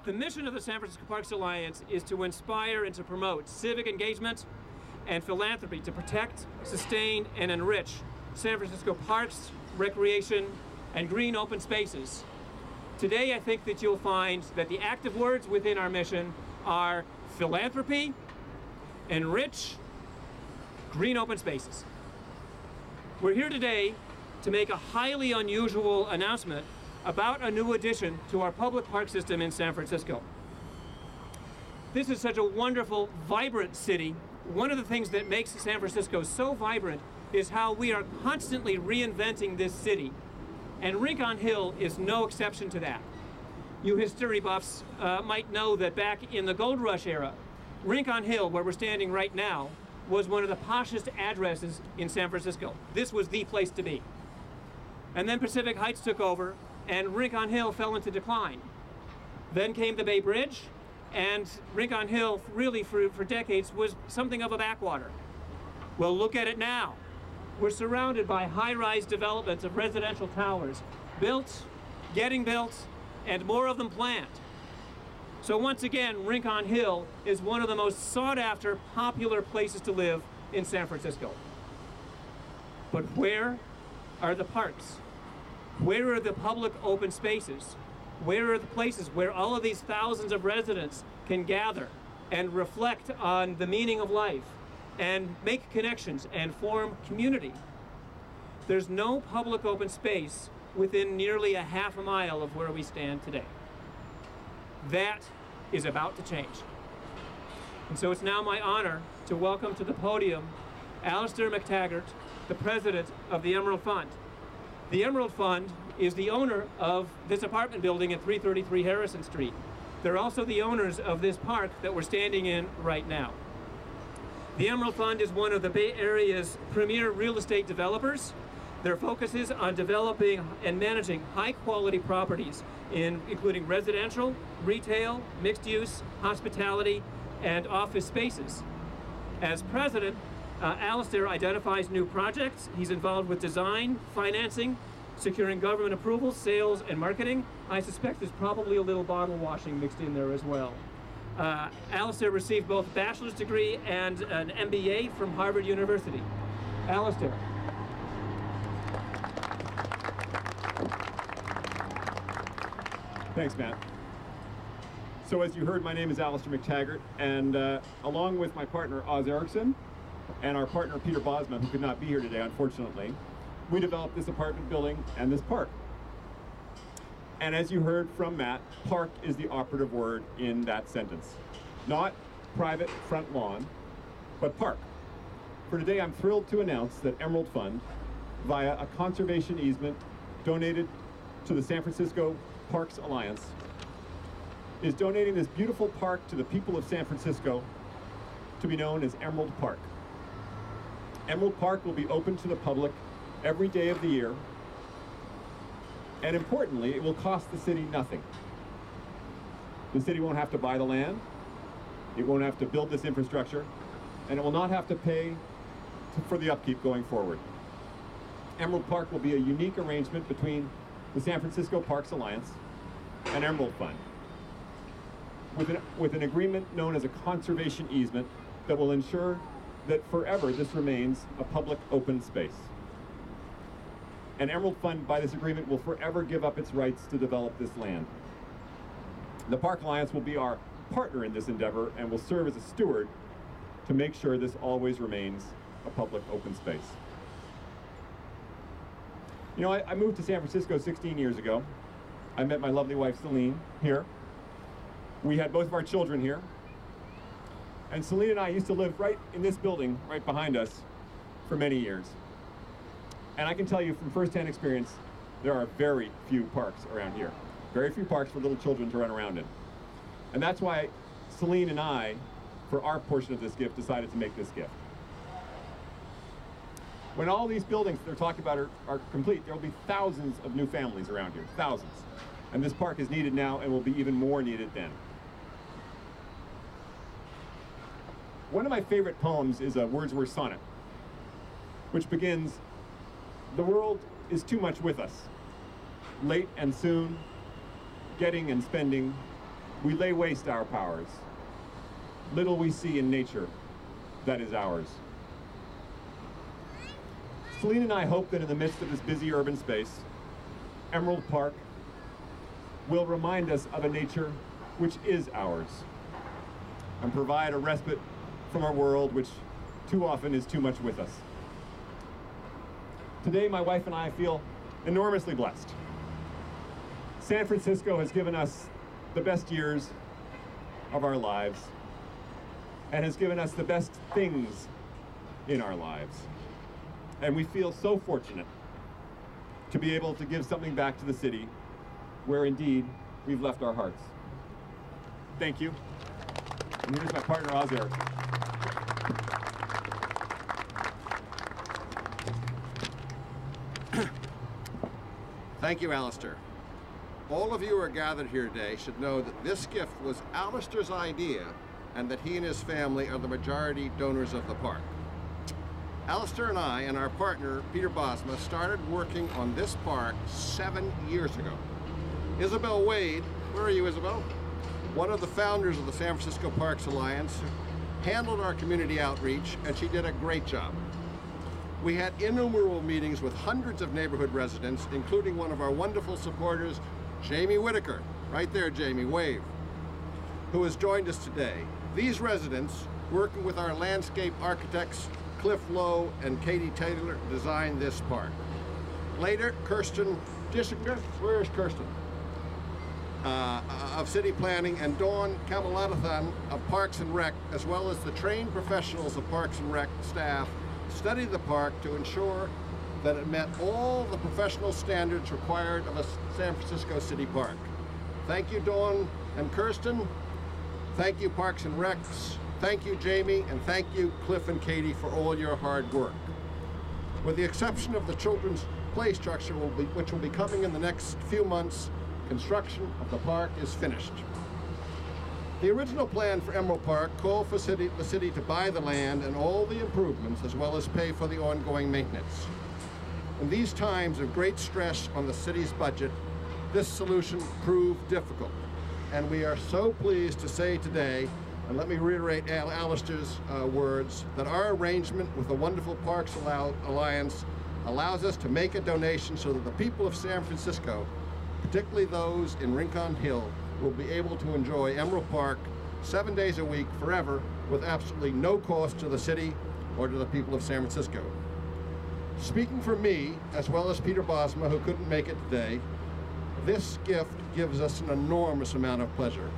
The mission of the San Francisco Parks Alliance is to inspire and to promote civic engagement and philanthropy to protect, sustain, and enrich San Francisco parks, recreation, and green open spaces. Today, I think that you'll find that the active words within our mission are philanthropy, enrich, green open spaces. We're here today to make a highly unusual announcement about a new addition to our public park system in San Francisco. This is such a wonderful, vibrant city. One of the things that makes San Francisco so vibrant is how we are constantly reinventing this city. And Rincon Hill is no exception to that. You history buffs might know that back in the Gold Rush era, Rincon Hill, where we're standing right now, was one of the poshest addresses in San Francisco. This was the place to be. And then Pacific Heights took over, and Rincon Hill fell into decline. Then came the Bay Bridge, and Rincon Hill really for decades was something of a backwater. Well, look at it now. We're surrounded by high-rise developments of residential towers, built, getting built, and more of them planned. So once again, Rincon Hill is one of the most sought-after, popular places to live in San Francisco. But where are the parks? Where are the public open spaces? Where are the places where all of these thousands of residents can gather and reflect on the meaning of life and make connections and form community? There's no public open space within nearly a half a mile of where we stand today. That is about to change. And so it's now my honor to welcome to the podium Alistair McTaggart, the president of the Emerald Fund. The Emerald Fund is the owner of this apartment building at 333 Harrison Street. They're also the owners of this park that we're standing in right now. The Emerald Fund is one of the Bay Area's premier real estate developers. Their focus is on developing and managing high-quality properties, including residential, retail, mixed-use, hospitality, and office spaces. As president, Alistair identifies new projects. He's involved with design, financing, securing government approvals, sales, and marketing. I suspect there's probably a little bottle washing mixed in there as well. Alistair received both a bachelor's degree and an MBA from Harvard University. Alistair. Thanks, Matt. So as you heard, my name is Alistair McTaggart, and along with my partner Oz Erickson and our partner Peter Bosma, who could not be here today, unfortunately, we developed this apartment building and this park. And as you heard from Matt, park is the operative word in that sentence. Not private front lawn, but park. For today, I'm thrilled to announce that Emerald Fund, via a conservation easement donated to the San Francisco Parks Alliance, is donating this beautiful park to the people of San Francisco to be known as Emerald Park. Emerald Park will be open to the public every day of the year, and importantly, it will cost the city nothing. The city won't have to buy the land, it won't have to build this infrastructure, and it will not have to pay for the upkeep going forward. Emerald Park will be a unique arrangement between the San Francisco Parks Alliance and Emerald Fund, with an agreement known as a conservation easement that will ensure that forever this remains a public open space. And Emerald Fund, by this agreement, will forever give up its rights to develop this land. The Park Alliance will be our partner in this endeavor and will serve as a steward to make sure this always remains a public open space. You know, I moved to San Francisco 16 years ago. I met my lovely wife, Celine, here. We had both of our children here. And Celine and I used to live right in this building, right behind us, for many years. And I can tell you from firsthand experience, there are very few parks around here. Very few parks for little children to run around in. And that's why Celine and I, for our portion of this gift, decided to make this gift. When all these buildings they're talking about are complete, there will be thousands of new families around here, thousands. And this park is needed now and will be even more needed then. One of my favorite poems is a Wordsworth sonnet, which begins, "The world is too much with us, late and soon, getting and spending, We lay waste our powers. Little we see in nature that is ours. Celine and I hope that in the midst of this busy urban space, Emerald Park will remind us of a nature which is ours and provide a respite from our world which too often is too much with us. Today, my wife and I feel enormously blessed. San Francisco has given us the best years of our lives and has given us the best things in our lives. And we feel so fortunate to be able to give something back to the city where indeed we've left our hearts. Thank you. And here's my partner, Oz Erickson. Thank you, Alistair. All of you who are gathered here today should know that this gift was Alistair's idea and that he and his family are the majority donors of the park. Alistair and I and our partner, Peter Bosma, started working on this park 7 years ago. Isabel Wade, where are you, Isabel? One of the founders of the San Francisco Parks Alliance, handled our community outreach, and she did a great job. We had innumerable meetings with hundreds of neighborhood residents, including one of our wonderful supporters, Jamie Whitaker. Right there, Jamie, wave. Who has joined us today. These residents, working with our landscape architects, Cliff Lowe and Katie Taylor, designed this park. Later, Kirsten Dishinger, where is Kirsten? Of City Planning, and Dawn Kamalathan of Parks and Rec, as well as the trained professionals of Parks and Rec staff, studied the park to ensure that it met all the professional standards required of a San Francisco City Park. Thank you, Dawn and Kirsten. Thank you, Parks and Recs. Thank you, Jamie, and thank you, Cliff and Katie, for all your hard work. With the exception of the children's play structure, which will be coming in the next few months, construction of the park is finished. The original plan for Emerald Park called for the city to buy the land and all the improvements, as well as pay for the ongoing maintenance. In these times of great stress on the city's budget, this solution proved difficult. And we are so pleased to say today, and let me reiterate Alistair's words, that our arrangement with the wonderful Parks Alliance allows us to make a donation so that the people of San Francisco, particularly those in Rincon Hill, will be able to enjoy Emerald Park 7 days a week forever with absolutely no cost to the city or to the people of San Francisco. Speaking for me, as well as Peter Bosma, who couldn't make it today, this gift gives us an enormous amount of pleasure.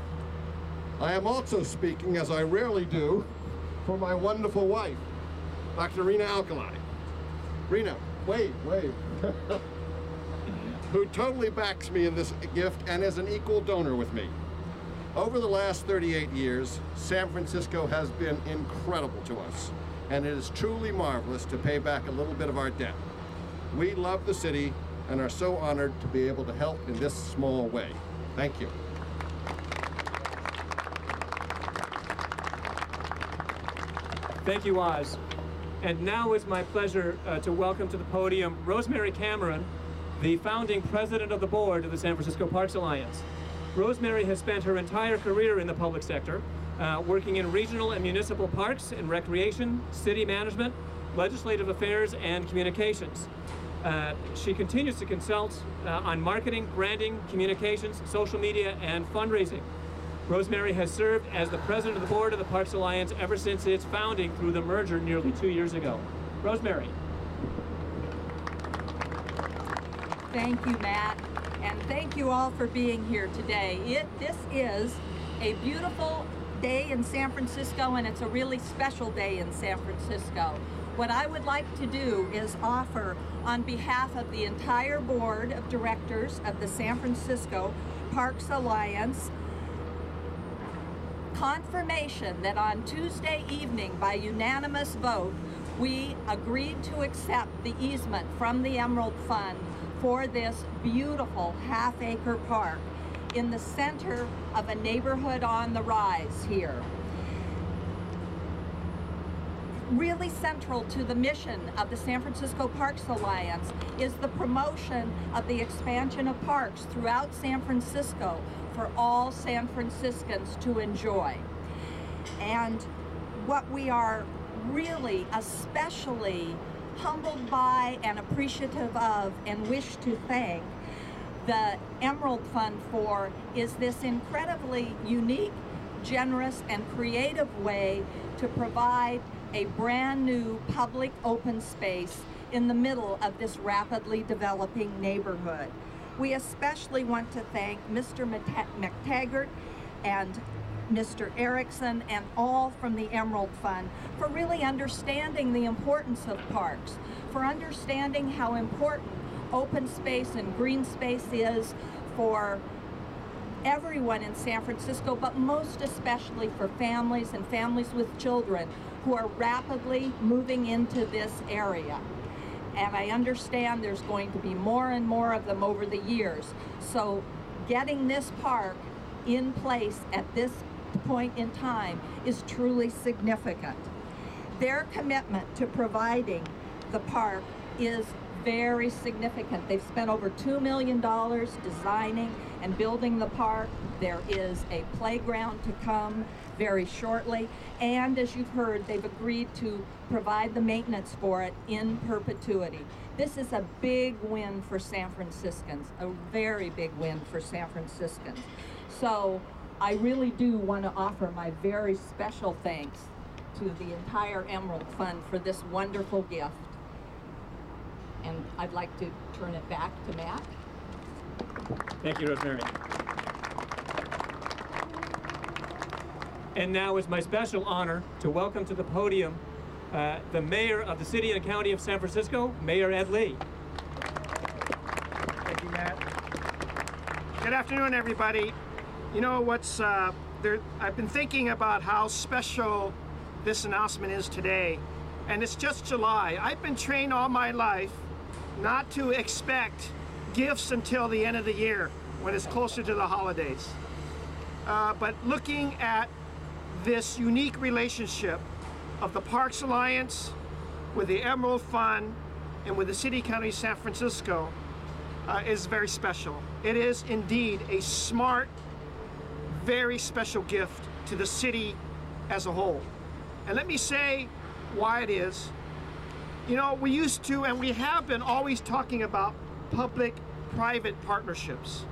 I am also speaking, as I rarely do, for my wonderful wife, Dr. Rena Alkali. Rena, wave. Who totally backs me in this gift and is an equal donor with me. Over the last 38 years, San Francisco has been incredible to us, and it is truly marvelous to pay back a little bit of our debt. We love the city and are so honored to be able to help in this small way. Thank you. Thank you, Oz. And now it's my pleasure to welcome to the podium Rosemary Cameron, the founding president of the board of the San Francisco Parks Alliance. Rosemary has spent her entire career in the public sector, working in regional and municipal parks and recreation, city management, legislative affairs, and communications. She continues to consult on marketing, branding, communications, social media, and fundraising. Rosemary has served as the president of the board of the Parks Alliance ever since its founding through the merger nearly 2 years ago. Rosemary. Thank you, Matt, and thank you all for being here today. This is a beautiful day in San Francisco, and it's a really special day in San Francisco. What I would like to do is offer, on behalf of the entire board of directors of the San Francisco Parks Alliance, confirmation that on Tuesday evening, by unanimous vote, we agreed to accept the easement from the Emerald Fund for this beautiful half-acre park in the center of a neighborhood on the rise here. really central to the mission of the San Francisco Parks Alliance is the promotion of the expansion of parks throughout San Francisco for all San Franciscans to enjoy. And what we are really especially humbled by and appreciative of and wish to thank the Emerald Fund for is this incredibly unique, generous, and creative way to provide a brand new public open space in the middle of this rapidly developing neighborhood. We especially want to thank Mr. McTaggart and Mr. Erickson and all from the Emerald Fund for really understanding the importance of parks, for understanding how important open space and green space is for everyone in San Francisco, but most especially for families and families with children who are rapidly moving into this area. And I understand there's going to be more and more of them over the years. So getting this park in place at this point in time is truly significant. Their commitment to providing the park is very significant. They've spent over $2 million designing and building the park. There is a playground to come very shortly, and as you've heard, they've agreed to provide the maintenance for it in perpetuity. This is a big win for San Franciscans, a very big win for San Franciscans. So I really do want to offer my very special thanks to the entire Emerald Fund for this wonderful gift. And I'd like to turn it back to Matt. Thank you, Rosemary. And now it's my special honor to welcome to the podium the mayor of the city and county of San Francisco, Mayor Ed Lee. Thank you, Matt. Good afternoon, everybody. You know what's I've been thinking about how special this announcement is today, and it's just July. I've been trained all my life not to expect gifts until the end of the year when it's closer to the holidays. But looking at this unique relationship of the Parks Alliance with the Emerald Fund and with the City County of San Francisco is very special. It is indeed a smart, very special gift to the city as a whole. And let me say why it is. You know, we used to, and we have been always talking about public-private partnerships.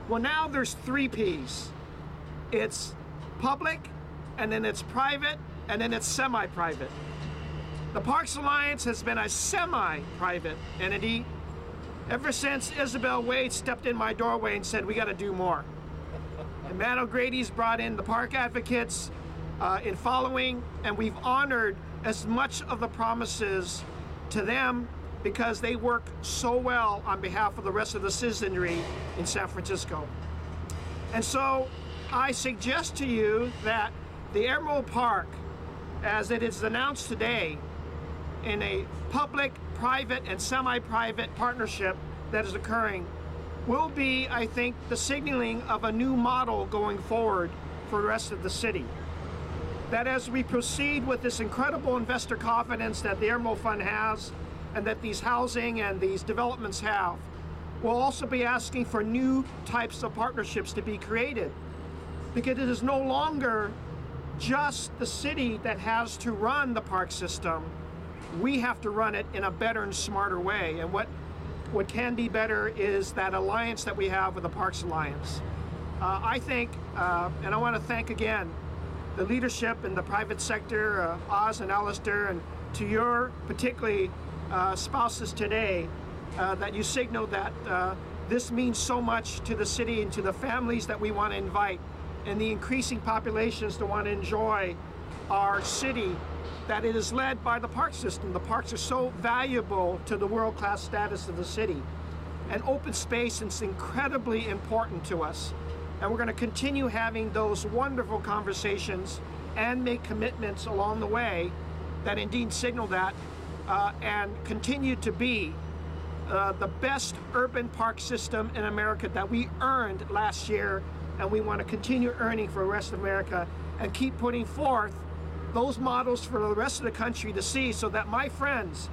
Well, now there's 3 Ps. It's public, and then it's private, and then it's semi-private. The Parks Alliance has been a semi-private entity ever since Isabel Wade stepped in my doorway and said, we got to do more. And Matt O'Grady's brought in the park advocates in following, and we've honored as much of the promises to them because they work so well on behalf of the rest of the citizenry in San Francisco. And so I suggest to you that the Emerald Park, as it is announced today, in a public, private, and semi-private partnership that is occurring, will be, I think, the signaling of a new model going forward for the rest of the city. That as we proceed with this incredible investor confidence that the Emerald Fund has, and that these housing and these developments have, we'll also be asking for new types of partnerships to be created. Because it is no longer just the city that has to run the park system. We have to run it in a better and smarter way. And what can be better is that alliance that we have with the Parks Alliance. I think, and I want to thank again the leadership in the private sector, Oz and Alistair, and to your particularly spouses today, that you signaled that this means so much to the city and to the families that we want to invite, and the increasing populations that want to enjoy our city, that it is led by the park system. The parks are so valuable to the world-class status of the city. And open space is incredibly important to us. And we're going to continue having those wonderful conversations and make commitments along the way that indeed signal that and continue to be the best urban park system in America that we earned last year, and we want to continue earning for the rest of America and keep putting forth those models for the rest of the country to see, so that my friends,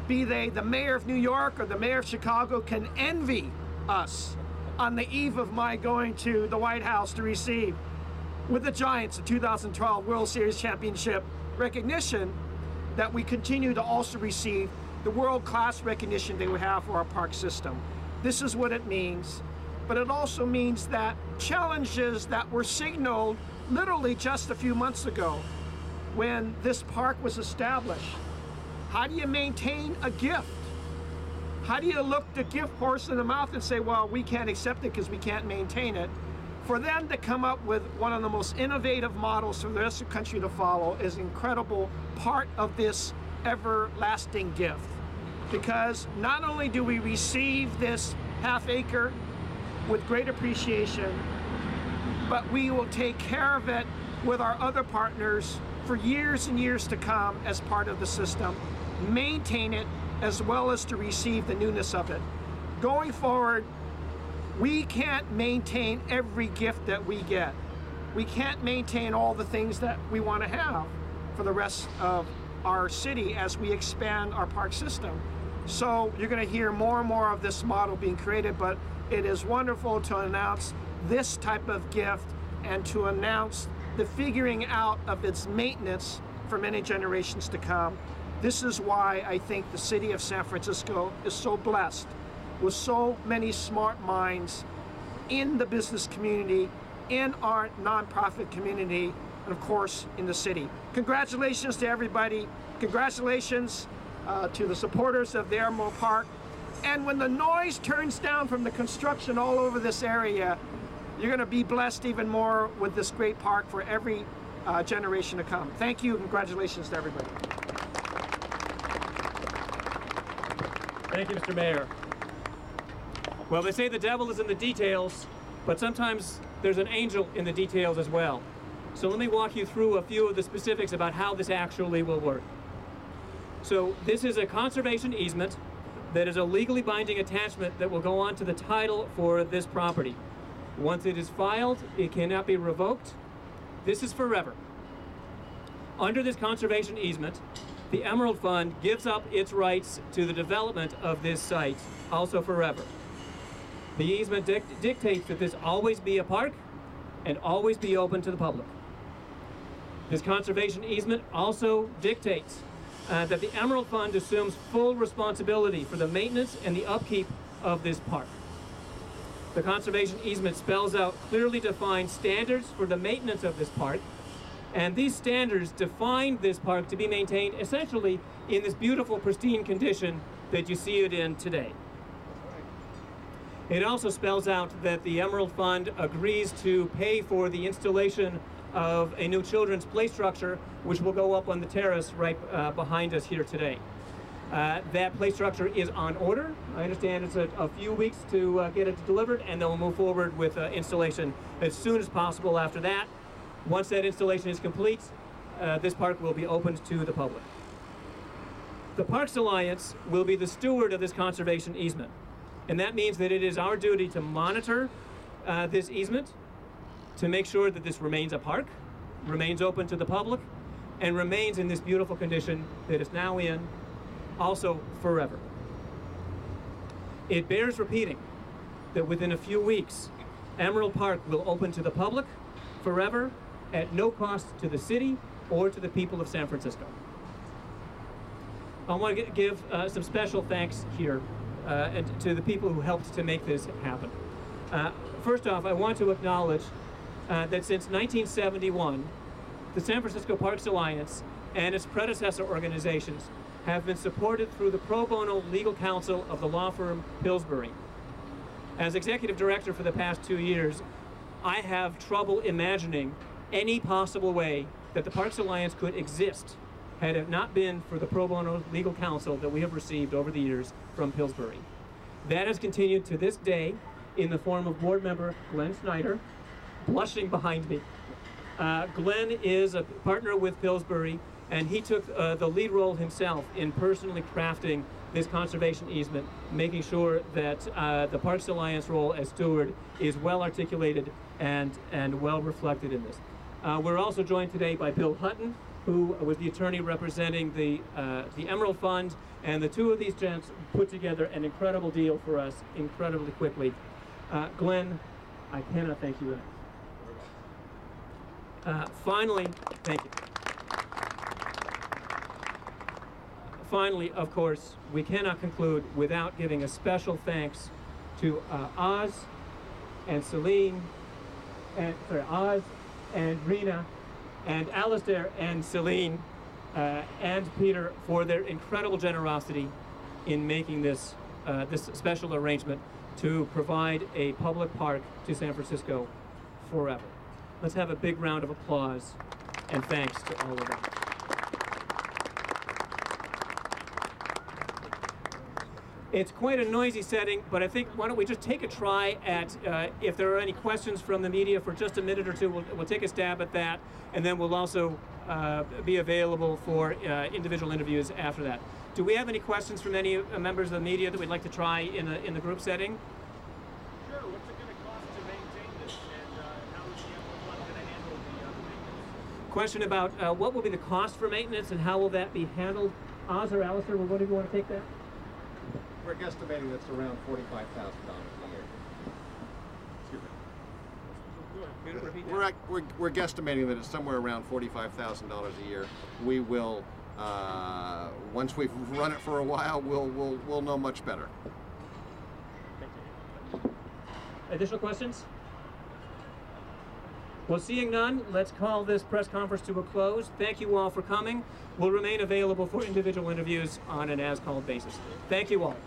be they the mayor of New York or the mayor of Chicago, can envy us on the eve of my going to the White House to receive with the Giants the 2012 World Series championship recognition, that we continue to also receive the world-class recognition they would have for our park system. This is what it means, but it also means that challenges that were signaled literally just a few months ago when this park was established. How do you maintain a gift? How do you look the gift horse in the mouth and say, well, we can't accept it because we can't maintain it? For them to come up with one of the most innovative models for the rest of the country to follow is an incredible part of this everlasting gift. Because not only do we receive this half acre with great appreciation, but we will take care of it with our other partners for years and years to come as part of the system, maintain it, as well as to receive the newness of it. Going forward, we can't maintain every gift that we get. We can't maintain all the things that we want to have for the rest of our city as we expand our park system. So you're going to hear more and more of this model being created, but it is wonderful to announce this type of gift and to announce the figuring out of its maintenance for many generations to come. This is why I think the city of San Francisco is so blessed with so many smart minds in the business community, in our nonprofit community, and of course in the city. Congratulations to everybody. Congratulations to the supporters of the Emerald Park. And when the noise turns down from the construction all over this area, you're going to be blessed even more with this great park for every generation to come. Thank you. Congratulations to everybody. Thank you, Mr. Mayor. Well, they say the devil is in the details, but sometimes there's an angel in the details as well. So let me walk you through a few of the specifics about how this actually will work. So this is a conservation easement that is a legally binding attachment that will go on to the title for this property. Once it is filed, it cannot be revoked. This is forever. Under this conservation easement, the Emerald Fund gives up its rights to the development of this site, also forever. The easement dictates that this always be a park and always be open to the public. This conservation easement also dictates that the Emerald Fund assumes full responsibility for the maintenance and the upkeep of this park. The conservation easement spells out clearly defined standards for the maintenance of this park, and these standards define this park to be maintained essentially in this beautiful, pristine condition that you see it in today. It also spells out that the Emerald Fund agrees to pay for the installation of a new children's play structure, which will go up on the terrace right behind us here today. That play structure is on order. I understand it's a few weeks to get it delivered, and then we'll move forward with installation as soon as possible after that. Once that installation is complete, this park will be opened to the public. The Parks Alliance will be the steward of this conservation easement, and that means that it is our duty to monitor this easement, to make sure that this remains a park, remains open to the public, and remains in this beautiful condition that it's now in, also forever. It bears repeating that within a few weeks, Emerald Park will open to the public forever at no cost to the city or to the people of San Francisco. I want to give some special thanks here and to the people who helped to make this happen. First off, I want to acknowledge that since 1971, the San Francisco Parks Alliance and its predecessor organizations have been supported through the pro bono legal counsel of the law firm Pillsbury. As executive director for the past 2 years, I have trouble imagining any possible way that the Parks Alliance could exist had it not been for the pro bono legal counsel that we have received over the years from Pillsbury. That has continued to this day in the form of board member Glenn Snyder, blushing behind me. Glenn is a partner with Pillsbury, and he took the lead role himself in personally crafting this conservation easement, making sure that the Parks Alliance role as steward is well articulated and well reflected in this. We're also joined today by Bill Hutton, who was the attorney representing the Emerald Fund, and the two of these gents put together an incredible deal for us incredibly quickly. Glenn, I cannot thank you enough. Finally, thank you. Finally, of course, we cannot conclude without giving a special thanks to Oz and Celine, Oz and Rena, and Alistair and Celine, and Peter for their incredible generosity in making this this special arrangement to provide a public park to San Francisco forever. Let's have a big round of applause and thanks to all of them. It's quite a noisy setting, but I think why don't we just take a try at if there are any questions from the media for just a minute or two. We'll take a stab at that, and then we'll also be available for individual interviews after that. Do we have any questions from any members of the media that we'd like to try in the group setting? Sure. What's it going to cost to maintain this, and how is the Emerald Fund going to handle the maintenance? Question about what will be the cost for maintenance and how will that be handled? Oz or Alistair, what do you want to take that? We're guesstimating that's around $45,000 a year. We're guesstimating that it's somewhere around $45,000 a year. We will, once we've run it for a while, we'll know much better. Additional questions? Well, seeing none, let's call this press conference to a close. Thank you all for coming. We'll remain available for individual interviews on an as-called basis. Thank you all.